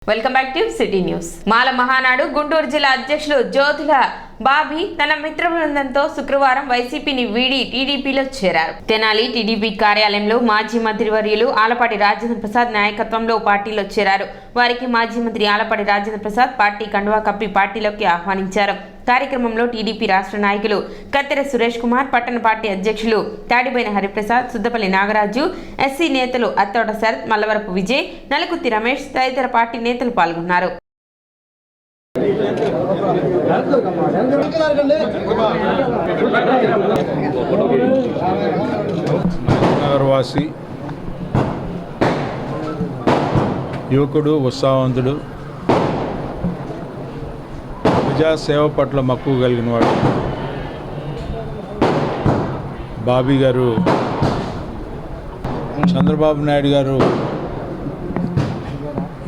Welcome back to city news. Mala Mahanadu Guntur జిల్లా అధ్యక్షులు జ్యోతుల బాబీ తన మిత్ర బృందంతో శుక్రవారం వైసీపీని వీడి టీడీపీలో చేరారు. తెనాలి టీడీపీ కార్యాలయంలో మాజీ మంత్రివర్యులు ఆలపాటి రాజేంద్ర ప్రసాద్ నాయకత్వంలో పార్టీలో చేరారు. వారికి మాజీ మంత్రి ఆలపాటి రాజేంద్ర ప్రసాద్ పార్టీ కండువా కప్పి పార్టీలోకి ఆహ్వానించారు. కార్యక్రమంలో టీడీపీ రాష్ట్ర నాయకులు కత్తెర సురేష్ కుమార్, పట్టణ పార్టీ అధ్యక్షులు తాడిబోయిన హరిప్రసాద్, సుద్దపల్లి నాగరాజు, ఎస్సీ నేతలు అత్తోట శరత్, మల్లవరపు విజయ్, నలుకుత్తి రమేష్ తదితర పార్టీ నేతలు పాల్గొన్నారు. నగరవాసి యువకుడు, ఉత్సాహవంతుడు, ప్రజాసేవ పట్ల మక్కువ కలిగిన వాడు బాబీ గారు చంద్రబాబు నాయుడు గారు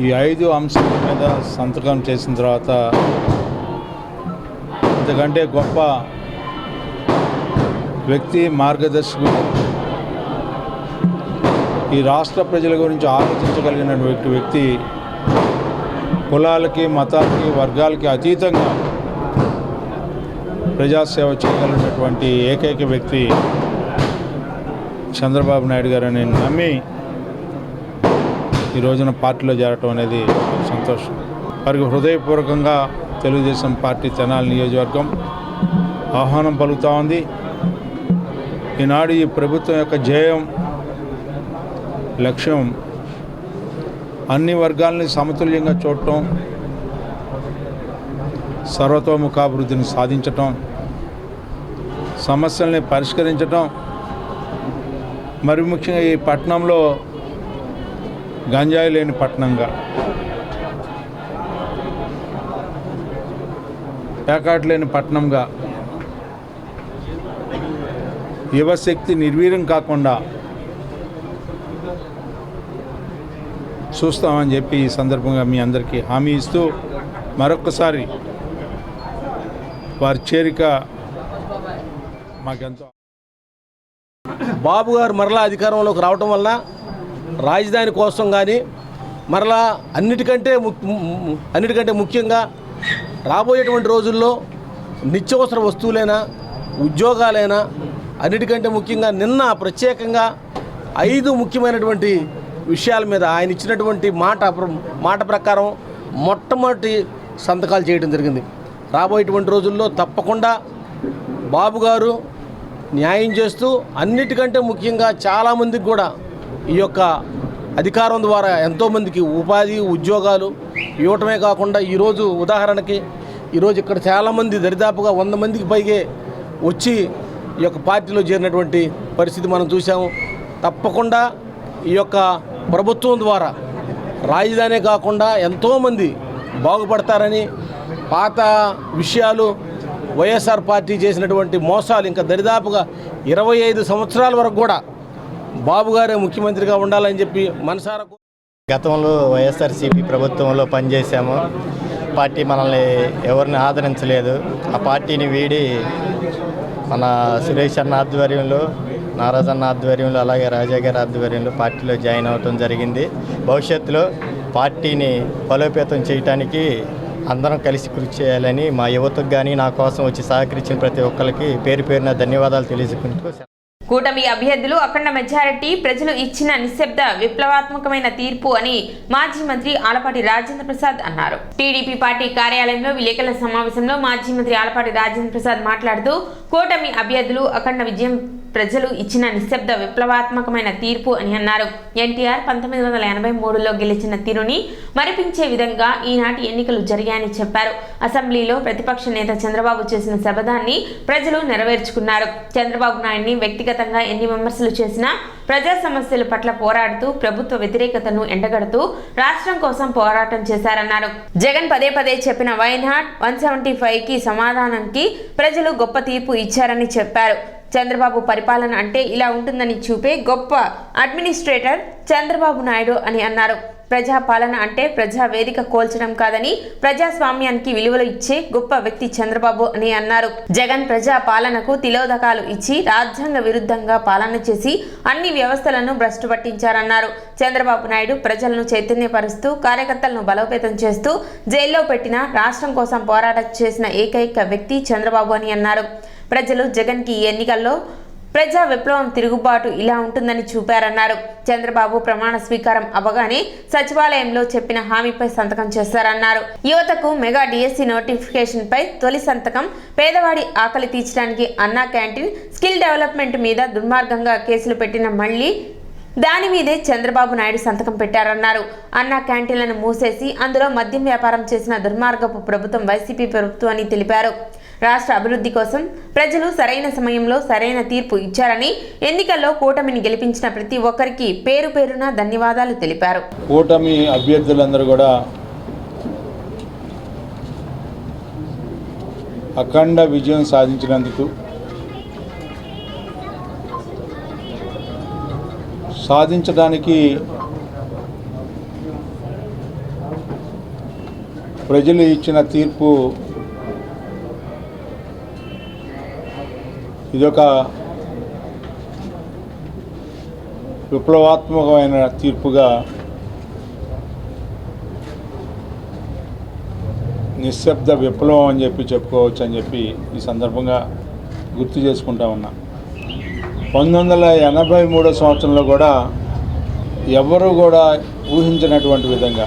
ఈ 5 అంశాల మీద సంతకం చేసిన తర్వాత ఇంతకంటే గొప్ప వ్యక్తి, మార్గదర్శకుడు, ఈ రాష్ట్ర ప్రజల గురించి ఆలోచించగలిగిన వ్యక్తి, కులాలకి, మతాలకి, వర్గాలకి అతీతంగా ప్రజాసేవ చేయగలిగినటువంటి ఏకైక వ్యక్తి చంద్రబాబు నాయుడు గారు అని నమ్మి ఈ రోజున పార్టీలో చేరటం అనేది సంతోషం. వారికి హృదయపూర్వకంగా తెలుగుదేశం పార్టీ తెనాలి నియోజకవర్గం ఆహ్వానం పలుకుతూ ఉంది. ఈనాడు ఈ ప్రభుత్వం యొక్క ధ్యేయం, లక్ష్యం అన్ని వర్గాలని సమతుల్యంగా చూడటం, సర్వతోముఖాభివృద్ధిని సాధించటం, సమస్యల్ని పరిష్కరించటం, మరి ముఖ్యంగా ఈ పట్టణంలో గంజాయి లేని పట్టణంగా, పేకాట లేని పట్టణంగా, యువశక్తి నిర్వీర్యం కాకుండా చూస్తామని చెప్పి ఈ సందర్భంగా మీ అందరికీ హామీ ఇస్తూ మరొక్కసారి వారి చేరిక మాకెంతో. బాబు గారు మరలా అధికారంలోకి రావటం వల్ల రాజధాని కోసం కానీ మరలా అన్నిటికంటే ముఖ్యంగా రాబోయేటువంటి రోజుల్లో నిత్యవసర వస్తువులైనా, ఉద్యోగాలైనా, అన్నిటికంటే ముఖ్యంగా నిన్న ప్రత్యేకంగా 5 ముఖ్యమైనటువంటి విషయాల మీద ఆయన ఇచ్చినటువంటి మాట ప్రకారం మొట్టమొదటి సంతకాలు చేయడం జరిగింది. రాబోయేటువంటి రోజుల్లో తప్పకుండా బాబు గారు న్యాయం చేస్తూ అన్నిటికంటే ముఖ్యంగా చాలామందికి కూడా ఈ యొక్క అధికారం ద్వారా ఎంతోమందికి ఉపాధి, ఉద్యోగాలు ఇవ్వటమే కాకుండా ఈరోజు ఉదాహరణకి ఈరోజు ఇక్కడ చాలామంది దరిదాపుగా 100 మందికి పైగే వచ్చి ఈ యొక్క పార్టీలో చేరినటువంటి పరిస్థితి మనం చూసాము. తప్పకుండా ఈ యొక్క ప్రభుత్వం ద్వారా రాజధానే కాకుండా ఎంతోమంది బాగుపడతారని, పాత విషయాలు, వైఎస్ఆర్ పార్టీ చేసినటువంటి మోసాలు ఇంకా దరిదాపుగా 25 సంవత్సరాల వరకు కూడా బాబు గారే ముఖ్యమంత్రిగా ఉండాలని చెప్పి మనసారా. గతంలో వైఎస్ఆర్సీపీ ప్రభుత్వంలో పనిచేశాము. పార్టీ మనల్ని ఎవరిని ఆదరించలేదు. ఆ పార్టీని వీడి మన సురేష్ అన్న ఆధ్వర్యంలో, నారాజ్ అన్న ఆధ్వర్యంలో, అలాగే రాజా గారి ఆధ్వర్యంలో పార్టీలో జాయిన్ అవ్వటం జరిగింది. భవిష్యత్తులో పార్టీని బలోపేతం చేయడానికి అందరం కలిసి కృషి చేయాలని మా యువతకు కానీ నా కోసం వచ్చి సహకరించిన ప్రతి ఒక్కరికి పేరు పేరున ధన్యవాదాలు తెలియజేసుకుంటూ. కూటమి అభ్యర్థులు అఖండ మెజారిటీ, ప్రజలు ఇచ్చిన నిశ్శబ్ద విప్లవాత్మకమైన తీర్పు అని మాజీ మంత్రి ఆలపాటి రాజేంద్ర ప్రసాద్ అన్నారు. టీడీపీ పార్టీ కార్యాలయంలో విలేకరుల సమావేశంలో మాజీ మంత్రి ఆలపాటి రాజేంద్ర ప్రసాద్ మాట్లాడుతూ కూటమి అభ్యర్థులు అఖండ విజయం, ప్రజలు ఇచ్చిన నిశ్శబ్ద విప్లవాత్మకమైన తీర్పు అని అన్నారు. ఎన్టీఆర్ 1983లో గెలిచిన తీరుని మరిపించే విధంగా ఈనాటి ఎన్నికలు జరిగాయని చెప్పారు. అసెంబ్లీలో ప్రతిపక్ష నేత చంద్రబాబు చేసిన శపథాన్ని ప్రజలు నెరవేర్చుకున్నారు. చంద్రబాబు నాయుడిని వ్యక్తిగతంగా ఎన్ని విమర్శలు చేసినా ప్రజా సమస్యల పట్ల పోరాడుతూ ప్రభుత్వ వ్యతిరేకతను ఎండగడుతూ రాష్ట్రం కోసం పోరాటం చేశారన్నారు. జగన్ పదే చెప్పిన వైనాట్ 175కి సమాధానానికి ప్రజలు గొప్ప తీర్పు ఇచ్చారని చెప్పారు. చంద్రబాబు పరిపాలన అంటే ఇలా ఉంటుందని చూపే గొప్ప అడ్మినిస్ట్రేటర్ చంద్రబాబు నాయుడు అని అన్నారు. ప్రజాపాలన అంటే ప్రజా వేదిక కోల్చడం కాదని ప్రజాస్వామ్యానికి విలువలు ఇచ్చే గొప్ప వ్యక్తి చంద్రబాబు అని అన్నారు. జగన్ ప్రజా పాలనకు తిలోదకాలు ఇచ్చి రాజ్యాంగ విరుద్ధంగా పాలన చేసి అన్ని వ్యవస్థలను భ్రష్టు పట్టించారన్నారు. చంద్రబాబు నాయుడు ప్రజలను చైతన్యపరుస్తూ కార్యకర్తలను బలోపేతం చేస్తూ జైల్లో పెట్టిన రాష్ట్రం కోసం పోరాటం చేసిన ఏకైక వ్యక్తి చంద్రబాబు అని అన్నారు. ప్రజలు జగన్కి ఈ ఎన్నికల్లో ప్రజా విప్లవం తిరుగుబాటు ఇలా ఉంటుందని చూపారన్నారు. చంద్రబాబు ప్రమాణ స్వీకారం అవ్వగానే సచివాలయంలో చెప్పిన హామీపై సంతకం చేశారన్నారు. యువతకు మెగా డిఎస్సి నోటిఫికేషన్ పై తొలి సంతకం, పేదవాడి ఆకలి తీర్చడానికి అన్నా క్యాంటీన్, స్కిల్ డెవలప్మెంట్ మీద దుర్మార్గంగా కేసులు పెట్టిన మళ్ళీ దాని మీదే చంద్రబాబు నాయుడు సంతకం పెట్టారన్నారు. అన్నా క్యాంటీన్లను మూసేసి అందులో మద్యం వ్యాపారం చేసిన దుర్మార్గపు ప్రభుత్వం వైసీపీ ప్రభుత్వం అని తెలిపారు. రాష్ట్ర అభివృద్ధి కోసం ప్రజలు సరైన సమయంలో సరైన తీర్పు ఇచ్చారని, ఎన్నికల్లో కూటమిని గెలిపించిన ప్రతి ఒక్కరికి పేరు పేరున ధన్యవాదాలు తెలిపారు. కూటమి అభ్యర్థులందరూ కూడా అఖండ విజయం సాధించినందుకు, సాధించడానికి ప్రజలు ఇచ్చిన తీర్పు ఇదొక విప్లవాత్మకమైన తీర్పుగా, నిశ్శబ్ద విప్లవం అని చెప్పుకోవచ్చు అని చెప్పి ఈ సందర్భంగా గుర్తు చేసుకుంటా ఉన్నా. 1983 సంవత్సరంలో కూడా ఎవరు కూడా ఊహించినటువంటి విధంగా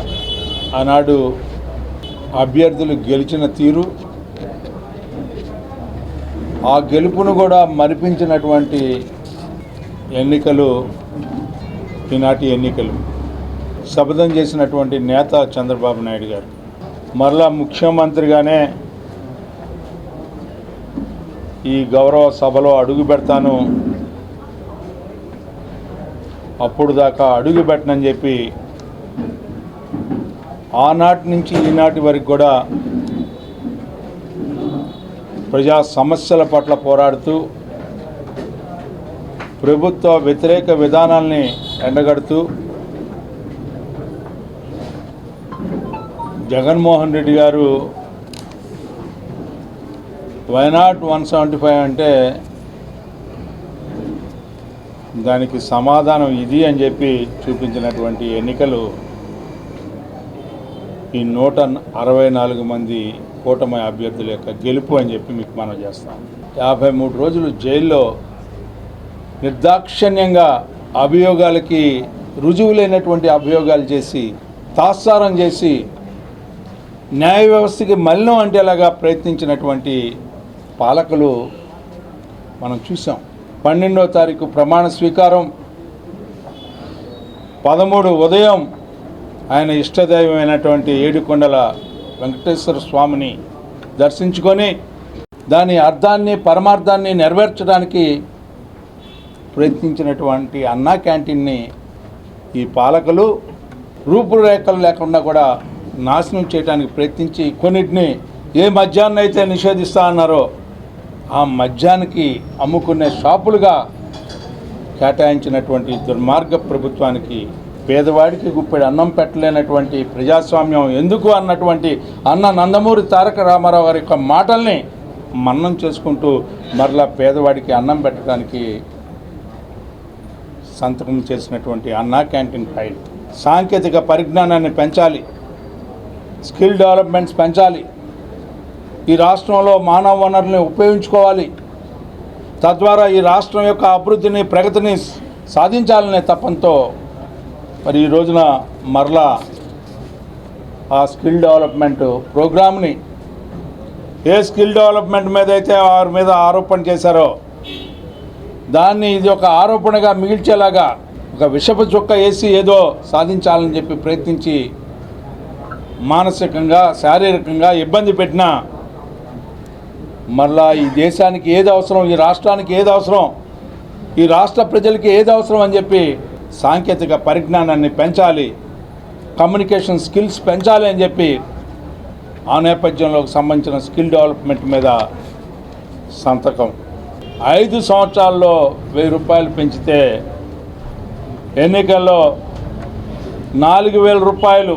ఆనాడు అభ్యర్థులు గెలిచిన తీరు, ఆ గెలుపును కూడా మరిపించినటువంటి ఎన్నికలు ఈనాటి ఎన్నికలు. శపథం చేసినటువంటి నేత చంద్రబాబు నాయుడు గారు మరలా ముఖ్యమంత్రిగానే ఈ గౌరవ సభలో అడుగు పెడతాను, అప్పుడు దాకా అడుగు పెట్టనని చెప్పి ఆనాటి నుంచి ఈనాటి వరకు కూడా ప్రజా సమస్యల పట్ల పోరాడుతూ ప్రభుత్వ వ్యతిరేక విధానాల్ని ఎండగడుతూ జగన్మోహన్ రెడ్డి గారు వైనాట్ 175 అంటే దానికి సమాధానం ఇది అని చెప్పి చూపించినటువంటి ఎన్నికలు ఈ 164 మంది కూటమి అభ్యర్థుల యొక్క గెలుపు అని చెప్పి మీకు మనం చేస్తాం. 53 రోజులు జైల్లో నిర్దాక్షిణ్యంగా అభియోగాలకి రుజువులైనటువంటి అభియోగాలు చేసి, తాత్సారం చేసి, న్యాయ వ్యవస్థకి మలినం అంటేలాగా ప్రయత్నించినటువంటి పాలకులు మనం చూసాం. 12వ తారీఖు ప్రమాణ స్వీకారం, 13 ఉదయం ఆయన ఇష్టదైవమైనటువంటి ఏడుకొండల వెంకటేశ్వర స్వామిని దర్శించుకొని దాని అర్థాన్ని, పరమార్థాన్ని నెరవేర్చడానికి ప్రయత్నించినటువంటి అన్నా క్యాంటీన్ని ఈ పాలకులు రూపురేఖలు లేకుండా కూడా నాశనం చేయడానికి ప్రయత్నించి కొన్నిటిని ఏ మద్యాన్ని అయితే నిషేధిస్తా అన్నారో ఆ మద్యానికి అమ్ముకునే షాపులుగా కేటాయించినటువంటి దుర్మార్గ ప్రభుత్వానికి, పేదవాడికి గుప్పెడు అన్నం పెట్టలేనటువంటి ప్రజాస్వామ్యం ఎందుకు అన్నటువంటి అన్న నందమూరి తారక రామారావు గారి యొక్క మాటల్ని మన్నం చేసుకుంటూ మరలా పేదవాడికి అన్నం పెట్టడానికి సంతకం చేసినటువంటి అన్నా క్యాంటీన్ ఫైల్. సాంకేతిక పరిజ్ఞానాన్ని పెంచాలి, స్కిల్ డెవలప్మెంట్స్ పెంచాలి, ఈ రాష్ట్రంలో మానవ వనరుల్ని ఉపయోగించుకోవాలి, తద్వారా ఈ రాష్ట్రం యొక్క అభివృద్ధిని, ప్రగతిని సాధించాలనే తపంతో మరి ఈ రోజున మరలా ఆ స్కిల్ డెవలప్మెంట్ ప్రోగ్రామ్ని, ఏ స్కిల్ డెవలప్మెంట్ మీద అయితే వారి మీద ఆరోపణ చేశారో దాన్ని ఇది ఒక ఆరోపణగా మిగిల్చేలాగా ఒక విషపు చుక్క వేసి ఏదో సాధించాలని చెప్పి ప్రయత్నించి మానసికంగా, శారీరకంగా ఇబ్బంది పెట్టినా మరలా ఈ దేశానికి ఏది అవసరం, ఈ రాష్ట్రానికి ఏది అవసరం, ఈ రాష్ట్ర ప్రజలకి ఏది అవసరం అని చెప్పి సాంకేతిక పరిజ్ఞానాన్ని పెంచాలి, కమ్యూనికేషన్ స్కిల్స్ పెంచాలి అని చెప్పి ఆ నేపథ్యంలో సంబంధించిన స్కిల్ డెవలప్మెంట్ మీద సంతకం. 5 సంవత్సరాల్లో 1000 రూపాయలు పెంచితే ఎన్నికల్లో 4,000 రూపాయలు,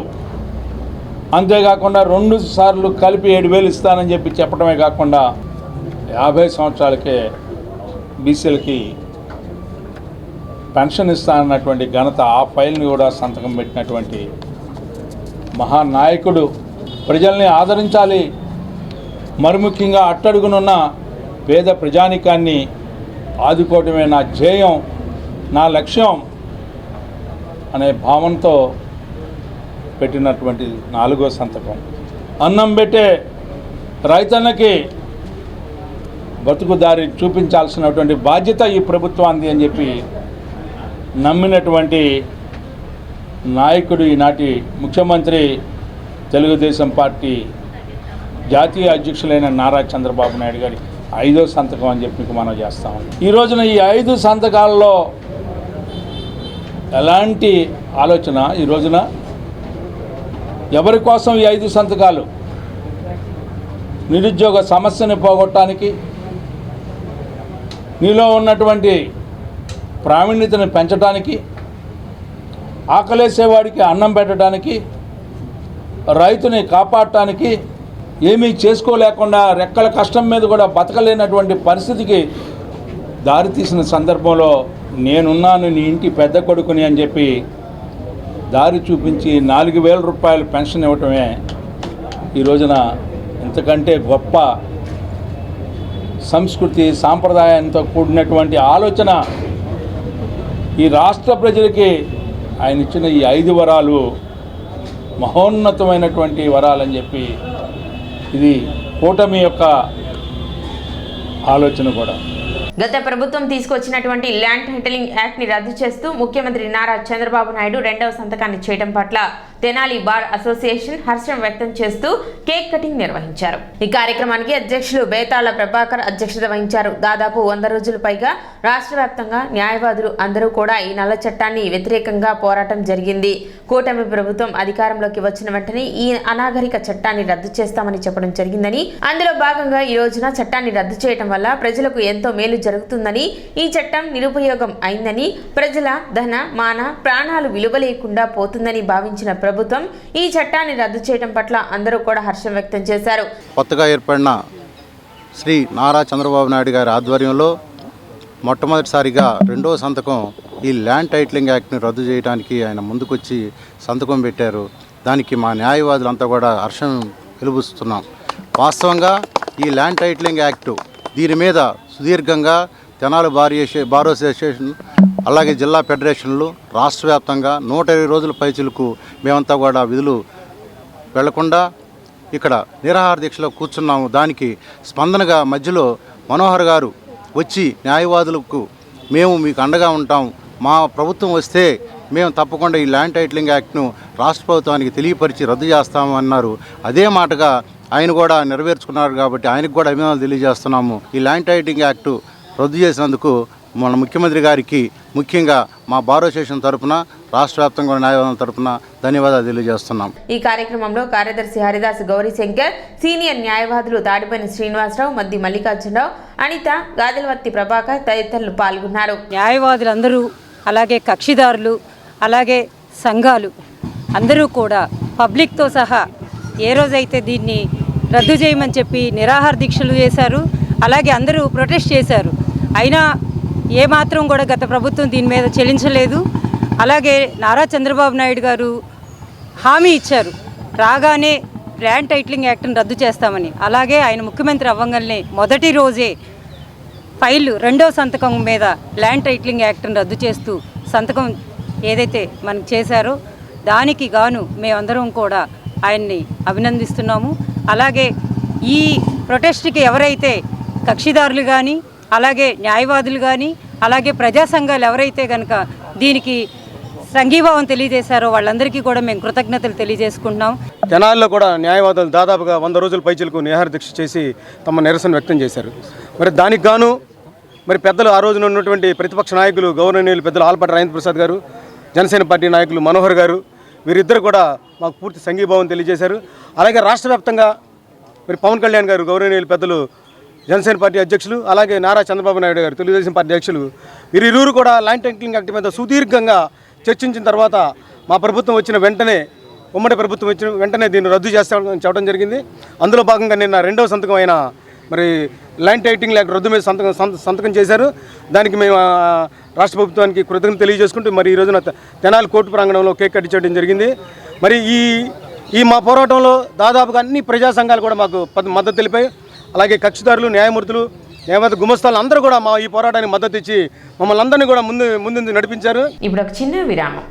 అంతేకాకుండా 2 సార్లు కలిపి 7,000 ఇస్తానని చెప్పి చెప్పడమే కాకుండా 50 సంవత్సరాలకే బీసీలకి పెన్షన్ ఇస్తానన్నటువంటి ఘనత, ఆ ఫైల్ని కూడా సంతకం పెట్టినటువంటి మహానాయకుడు. ప్రజల్ని ఆదరించాలి, మరి ముఖ్యంగా అట్టడుగునున్న పేద ప్రజానికాన్ని ఆదుకోవటమే నా ధ్యేయం, నా లక్ష్యం అనే భావనతో పెట్టినటువంటి 4వ సంతకం. అన్నం పెట్టే రైతన్నకి బతుకుదారి చూపించాల్సినటువంటి బాధ్యత ఈ ప్రభుత్వానికి అని చెప్పి నమ్మినటువంటి నాయకుడు ఈనాటి ముఖ్యమంత్రి, తెలుగుదేశం పార్టీ జాతీయ అధ్యక్షులైన నారా చంద్రబాబు నాయుడు గారి 5వ సంతకం అని చెప్పి మనం చేస్తాం. ఈ రోజున ఈ 5 సంతకాల్లో ఎలాంటి ఆలోచన, ఈ రోజున ఎవరి కోసం ఈ 5 సంతకాలు? నిరుద్యోగ సమస్యని పోగొట్టడానికి, నీలో ఉన్నటువంటి ప్రావీణ్యతను పెంచడానికి, ఆకలేసేవాడికి అన్నం పెట్టడానికి, రైతుని కాపాడటానికి, ఏమీ చేసుకోలేకుండా రెక్కల కష్టం మీద కూడా బతకలేనటువంటి పరిస్థితికి దారితీసిన సందర్భంలో నేనున్నాను నీ ఇంటి పెద్ద కొడుకుని అని చెప్పి దారి చూపించి 4,000 రూపాయలు పెన్షన్ ఇవ్వటమే ఈ రోజున ఇంతకంటే గొప్ప సంస్కృతి సాంప్రదాయంతో కూడినటువంటి ఆలోచన. ఈ రాష్ట్ర ప్రజలకి ఆయన ఇచ్చిన ఈ 5 వరాలు మహోన్నతమైనటువంటి వరాలని చెప్పి ఇది కూటమి యొక్క ఆలోచన కూడా. గత ప్రభుత్వం తీసుకొచ్చినటువంటి ల్యాండ్ టైటిలింగ్ యాక్ట్ ని రద్దు చేస్తూ ముఖ్యమంత్రి నారా చంద్రబాబు నాయుడు 2వ సంతకాన్ని చేయడం పట్ల తెనాలి బార్ అసోసియేషన్ హర్షం వ్యక్తం చేస్తూ కేక్ కటింగ్ నిర్వహించారు. ఈ కార్యక్రమానికి అధ్యక్షులు బేతాళ ప్రభాకర్ అధ్యక్షత వహించారు. దాదాపు 100 రోజులు పైగా రాష్ట్ర వ్యాప్తంగా న్యాయవాదులు అందరూ కూడా ఈ నల్ల చట్టాన్ని వ్యతిరేకంగా పోరాటం జరిగింది. కూటమి ప్రభుత్వం అధికారంలోకి వచ్చిన వెంటనే ఈ అనాగరిక చట్టాన్ని రద్దు చేస్తామని చెప్పడం జరిగిందని, అందులో భాగంగా ఈ రోజున చట్టాన్ని రద్దు చేయడం వల్ల ప్రజలకు ఎంతో మేలు జరుగుతుందని, ఈ చట్టం నిరుపయోగం అయిందని, ప్రజల ధన మాన ప్రాణాలు విలువ లేకుండా పోతుందని భావించిన ప్రభుత్వం ఈ చట్టాన్ని రద్దు చేయడం పట్ల అందరూ కూడా హర్షం వ్యక్తం చేశారు. కొత్తగా ఏర్పడిన శ్రీ నారా చంద్రబాబు నాయుడు గారి ఆధ్వర్యంలో మొట్టమొదటిసారిగా 2వ సంతకం ఈ ల్యాండ్ టైటిలింగ్ యాక్ట్ని రద్దు చేయడానికి ఆయన ముందుకొచ్చి సంతకం పెట్టారు. దానికి మా న్యాయవాదులంతా కూడా హర్షం వెలుబుస్తున్నాం. వాస్తవంగా ఈ ల్యాండ్ టైటిలింగ్ యాక్టు దీని మీద సుదీర్ఘంగా తెనాలి బార్ అసోసియేషన్ అలాగే జిల్లా ఫెడరేషన్లు రాష్ట్ర వ్యాప్తంగా 120 రోజుల పైచిలకు మేమంతా కూడా విధులు వెళ్లకుండా ఇక్కడ నిరాహార దీక్షలో కూర్చున్నాము. దానికి స్పందనగా మధ్యలో మనోహర్ గారు వచ్చి న్యాయవాదులకు మేము మీకు అండగా ఉంటాం, మా ప్రభుత్వం వస్తే మేము తప్పకుండా ఈ ల్యాండ్ టైటిలింగ్ యాక్ట్ను రాష్ట్ర ప్రభుత్వానికి తెలియపరిచి రద్దు చేస్తాము అన్నారు. అదే మాటగా ఆయన కూడా నెరవేర్చుకున్నారు కాబట్టి ఆయనకు కూడా అభినందనలు తెలియజేస్తున్నాము. ఈ ల్యాండ్ టైటిలింగ్ యాక్టు రద్దు చేసినందుకు మన ముఖ్యమంత్రి గారికి ముఖ్యంగా మా బార్ అసోసియేషన్ తరఫున రాష్ట్ర వ్యాప్తంగా న్యాయవాదుల తరఫున ధన్యవాదాలు తెలియజేస్తున్నాం. ఈ కార్యక్రమంలో కార్యదర్శి హరిదాస్ గౌరీశంకర్, సీనియర్ న్యాయవాదులు తాడిపల్లి శ్రీనివాసరావు, మద్ది మల్లికార్జునరావు, అనిత, గాదెలవర్తి ప్రభాకర్ తదితరులు పాల్గొన్నారు. న్యాయవాదులందరూ అలాగే కక్షిదారులు అలాగే సంఘాలు అందరూ కూడా పబ్లిక్తో సహా ఏ రోజైతే దీన్ని రద్దు చేయమని చెప్పి నిరాహార దీక్షలు చేశారు, అలాగే అందరూ ప్రొటెస్ట్ చేశారు. అయినా ఏమాత్రం కూడా గత ప్రభుత్వం దీని మీద చెల్లించలేదు. అలాగే నారా చంద్రబాబు నాయుడు గారు హామీ ఇచ్చారు, రాగానే ల్యాండ్ టైటిలింగ్ యాక్ట్ని రద్దు చేస్తామని. అలాగే ఆయన ముఖ్యమంత్రి అవ్వగానే మొదటి రోజే ఫైల్ 2వ సంతకం మీద ల్యాండ్ టైటిలింగ్ యాక్ట్ని రద్దు చేస్తూ సంతకం ఏదైతే మనకు చేశారో దానికి గాను మేమందరం కూడా ఆయన్ని అభినందిస్తున్నాము. అలాగే ఈ ప్రొటెస్ట్కి ఎవరైతే కక్షిదారులు కానీ అలాగే న్యాయవాదులు కానీ అలాగే ప్రజా సంఘాలు ఎవరైతే కనుక దీనికి సంఘీభావం తెలియజేశారో వాళ్ళందరికీ కూడా మేము కృతజ్ఞతలు తెలియజేసుకుంటున్నాం. తెనాలిలో కూడా న్యాయవాదులు దాదాపుగా 100 రోజుల పైచిలకు నిరాహార దీక్ష చేసి తమ నిరసన వ్యక్తం చేశారు. మరి దానికి గాను మరి పెద్దలు ఆ రోజున ఉన్నటువంటి ప్రతిపక్ష నాయకులు గౌరవనీయులు పెద్దలు ఆలపాటి రాజేంద్ర ప్రసాద్ గారు, జనసేన పార్టీ నాయకులు మనోహర్ గారు, వీరిద్దరు కూడా మాకు పూర్తి సంఘీభావం తెలియజేశారు. అలాగే రాష్ట్ర వ్యాప్తంగా మరి పవన్ కళ్యాణ్ గారు, గౌరవనీయులు పెద్దలు జనసేన పార్టీ అధ్యక్షులు, అలాగే నారా చంద్రబాబు నాయుడు గారు తెలుగుదేశం పార్టీ అధ్యక్షులు, వీరిరువురు కూడా ల్యాండ్ టైటిలింగ్ యాక్ట్ మీద సుదీర్ఘంగా చర్చించిన తర్వాత మా ప్రభుత్వం వచ్చిన వెంటనే, ఉమ్మడి ప్రభుత్వం వచ్చిన వెంటనే దీన్ని రద్దు చేస్తామని చెప్పడం జరిగింది. అందులో భాగంగా నిన్న 2వ సంతకం అయిన మరి ల్యాండ్ టైటిలింగ్ యాక్ట్ రద్దు మీద సంతకం చేశారు. దానికి మేము రాష్ట్ర ప్రభుత్వానికి కృతజ్ఞత తెలియజేసుకుంటూ మరి ఈ రోజున తెనాలి కోర్టు ప్రాంగణంలో కేక్ కట్ చేయడం జరిగింది. మరి ఈ మా పోరాటంలో దాదాపుగా అన్ని ప్రజా సంఘాలు కూడా మాకు మద్దతు తెలిపాయి. అలాగే కక్షిదారులు, న్యాయమూర్తులు, న్యాయవాద గుమస్తాలు అందరూ కూడా మా ఈ పోరాటానికి మద్దతు ఇచ్చి మమ్మల్ని అందరినీ కూడా ముందు నడిపించారు. ఇప్పుడు ఒక చిన్న విరామం.